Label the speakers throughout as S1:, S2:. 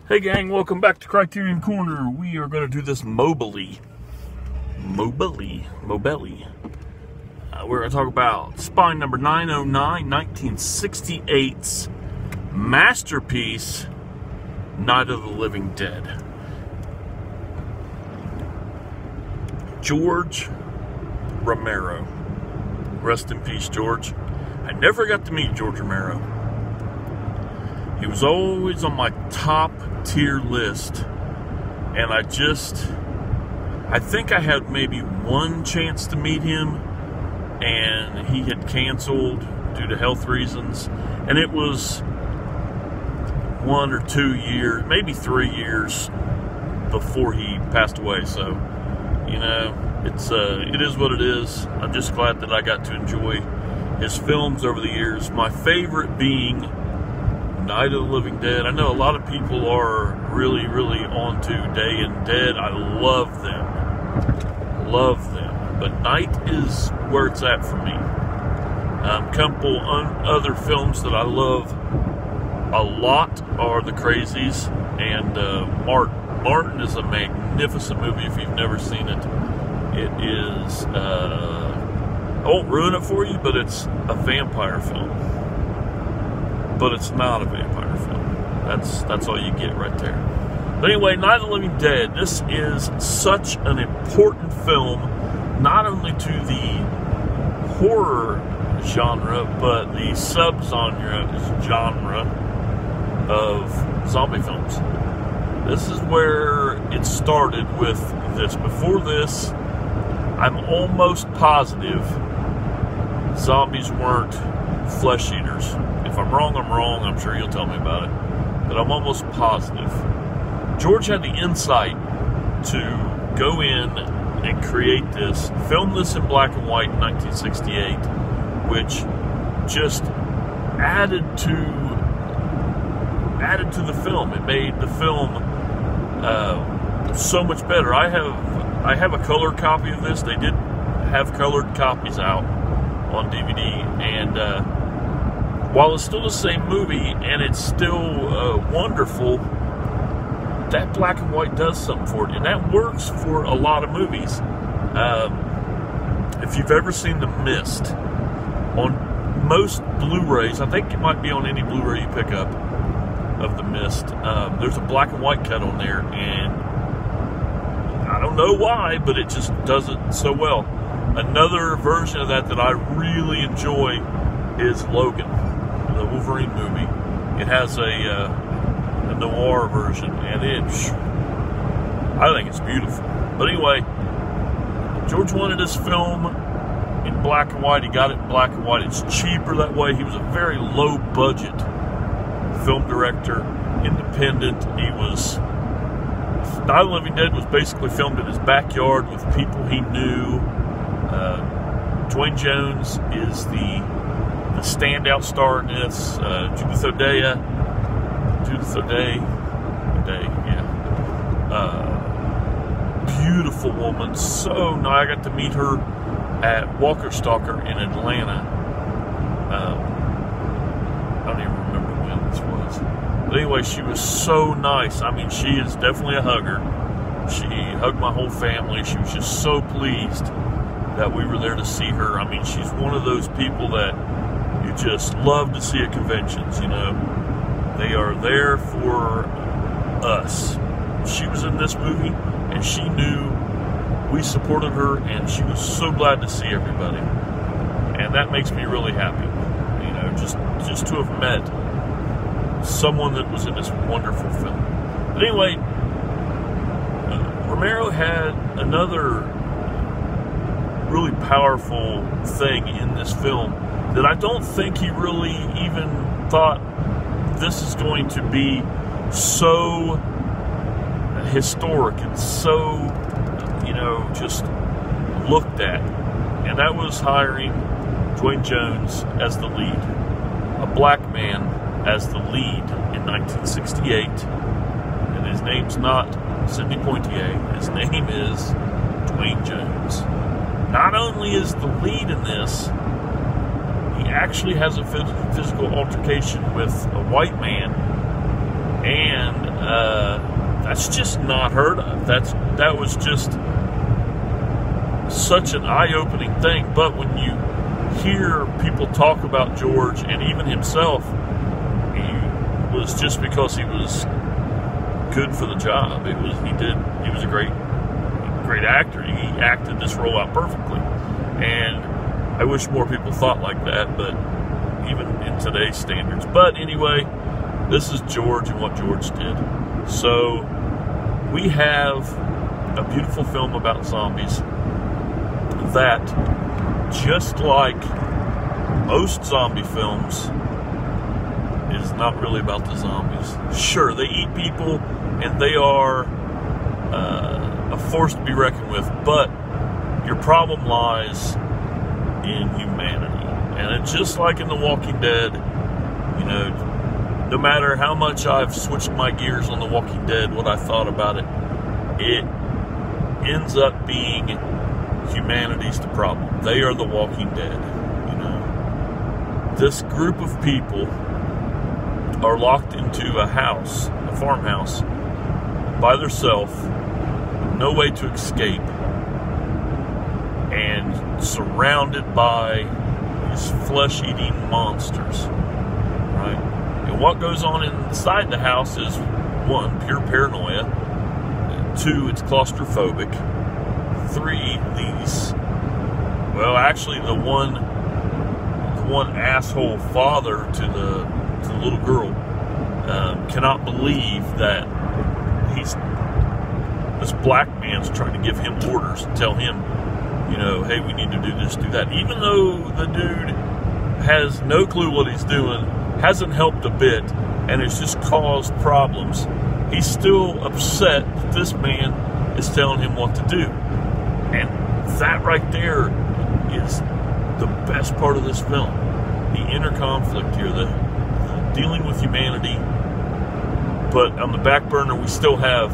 S1: Hey gang, welcome back to Criterion Corner. We are going to do this mobily. We're going to talk about Spine number 909, 1968's masterpiece, Night of the Living Dead. George Romero. Rest in peace, George. I never got to meet George Romero. He was always on my top tier list, and I think I had maybe one chance to meet him, and he had canceled due to health reasons, and it was 1 or 2 years, maybe 3 years before he passed away. So, you know, it is what it is. I'm just glad that I got to enjoy his films over the years. My favorite being Night of the Living Dead. I know a lot of people are really onto Day and Dead. I love them. But Night is where it's at for me. Couple other films that I love a lot are The Crazies and Martin. Martin is a magnificent movie if you've never seen it. It is, I won't ruin it for you, but it's a vampire film. But it's not a vampire film. That's all you get right there. But anyway, Night of the Living Dead. This is such an important film, not only to the horror genre, but the sub-genre of zombie films. This is where it started with this. Before this, I'm almost positive zombies weren't flesh eaters. If I'm wrong, I'm wrong. I'm sure you'll tell me about it. But I'm almost positive. George had the insight to go in and create this, film this in black and white in 1968, which just added to the film. It made the film so much better. I have a colored copy of this. They did have colored copies out on DVD, and while it's still the same movie and it's still wonderful, that black and white does something for it, and that works for a lot of movies. If you've ever seen The Mist, on most Blu-rays, I think it might be on any Blu-ray you pick up of The Mist, there's a black and white cut on there, and I don't know why, but it just does it so well. Another version of that I really enjoy is Logan, the Wolverine movie. It has a noir version, and I think it's beautiful. But anyway, George wanted his film in black and white. He got it in black and white. It's cheaper that way. He was a very low budget film director, independent. Night of the Living Dead was basically filmed in his backyard with people he knew. Dwayne Jones is the standout star in this. Judith O'Day, beautiful woman, so nice. I got to meet her at Walker Stalker in Atlanta. I don't even remember when this was. But anyway, she was so nice. I mean, she is definitely a hugger. She hugged my whole family. She was just so pleased that we were there to see her. I mean, she's one of those people that you just love to see at conventions, you know. They are there for us. She was in this movie, and she knew we supported her, and she was so glad to see everybody. And that makes me really happy, you know, just to have met someone that was in this wonderful film. But anyway, Romero had another really powerful thing in this film that I don't think he really even thought this is going to be so historic and so, you know, just looked at. And that was hiring Dwayne Jones as the lead. A black man as the lead in 1968. And his name's not Sidney Poitier. His name is Dwayne Jones. Not only is the lead in this, he actually has a physical altercation with a white man, and That's just not heard of. That was just such an eye-opening thing. But when you hear people talk about George and even himself, he was just because he was good for the job. He was a great actor. He acted this role out perfectly. And I wish more people thought like that, but even in today's standards. But anyway, this is George and what George did. So we have a beautiful film about zombies that, just like most zombie films, is not really about the zombies. Sure, they eat people and they are a force to be reckoned with, but your problem lies in humanity. And it's just like in The Walking Dead, you know, no matter how much I've switched my gears on The Walking Dead, what I thought about it, it ends up being humanity's the problem. They are the Walking Dead, you know. This group of people are locked into a house, a farmhouse, by themselves, no way to escape, and surrounded by these flesh-eating monsters, right? And what goes on inside the house is, one, pure paranoia. Two, it's claustrophobic. Three, the one asshole father to the little girl cannot believe that this black man's trying to give him orders and tell him, you know, hey, we need to do this, do that. Even though the dude has no clue what he's doing, hasn't helped a bit, and it's just caused problems, he's still upset that this man is telling him what to do. And that right there is the best part of this film. The inner conflict here, the dealing with humanity, but on the back burner we still have,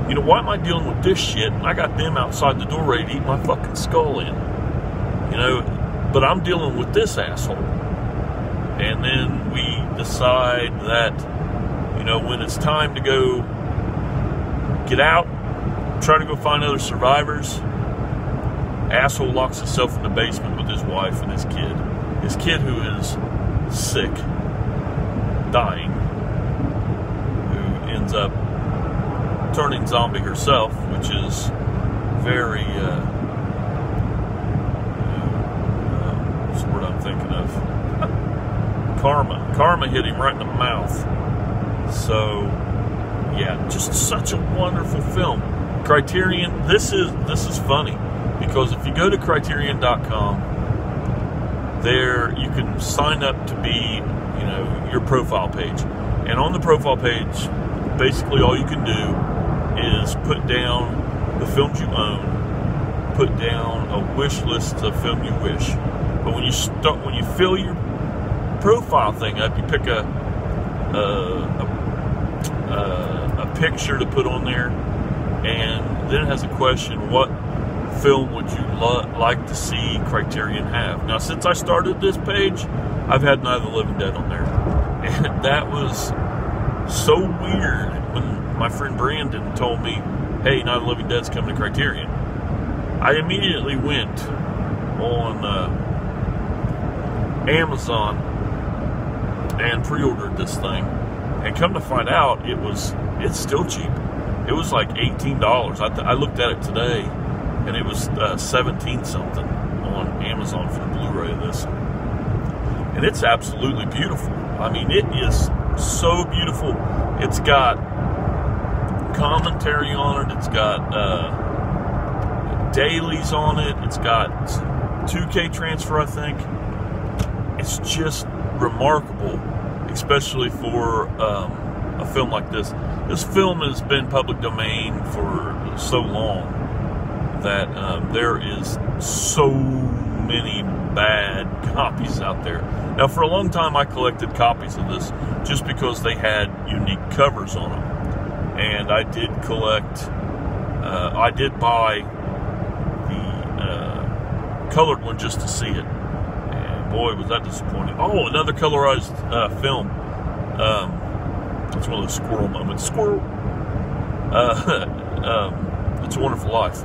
S1: you know, why am I dealing with this shit? I got them outside the door ready to eat my fucking skull in. You know, but I'm dealing with this asshole. And then we decide that, you know, when it's time to go get out, try to go find other survivors, asshole locks himself in the basement with his wife and his kid. His kid who is sick, dying, who ends up turning zombie herself, which is very, what's the word I'm thinking of? Karma hit him right in the mouth. So, yeah, just such a wonderful film. Criterion, this is funny, because if you go to Criterion.com, there you can sign up to be, you know, your profile page. And on the profile page, basically all you can do is put down the films you own, put down a wish list of film you wish. But when you fill your profile thing up, you pick a picture to put on there, and then it has a question: what film would you like to see Criterion have? Now, since I started this page, I've had Night of the Living Dead on there, and that was so weird when my friend Brandon told me, hey, Night of the Living Dead's coming to Criterion. I immediately went on Amazon and pre-ordered this thing, and come to find out, it's still cheap. It was like $18. I looked at it today, and it was 17 something on Amazon for the Blu-ray of this. And it's absolutely beautiful. I mean, it is so beautiful. It's got commentary on it. It's got dailies on it. It's got 2K transfer, I think. It's just remarkable, especially for a film like this. This film has been public domain for so long that there is so many bad copies out there. Now, for a long time, I collected copies of this just because they had unique covers on them. And I did collect, I did buy the colored one just to see it. And boy, was that disappointing. Oh, another colorized film. It's one of those squirrel moments. Squirrel. It's a Wonderful Life.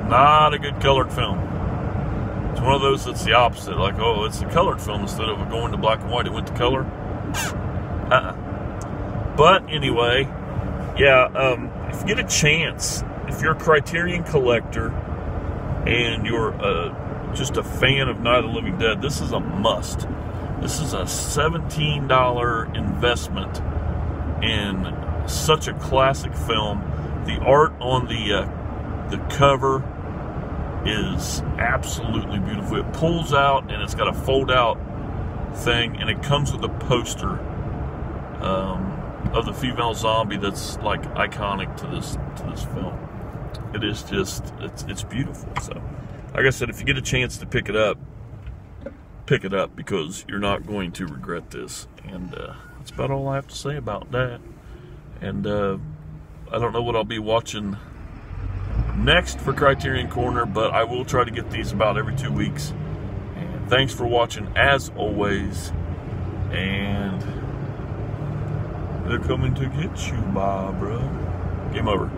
S1: Not a good colored film. It's one of those that's the opposite. Like, oh, it's a colored film instead of going to black and white. It went to color. But anyway, yeah, if you get a chance, if you're a Criterion collector and you're just a fan of Night of the Living Dead, this is a must. This is a $17 investment in such a classic film. The art on the cover is absolutely beautiful. It pulls out and it's got a fold out thing, and it comes with a poster of the female zombie that's like iconic to this film. It is just, it's beautiful. So like I said, if you get a chance to pick it up because you're not going to regret this. And that's about all I have to say about that. And I don't know what I'll be watching next for Criterion Corner, but I will try to get these about every 2 weeks. And thanks for watching as always. And they're coming to get you, Barbara. Game over.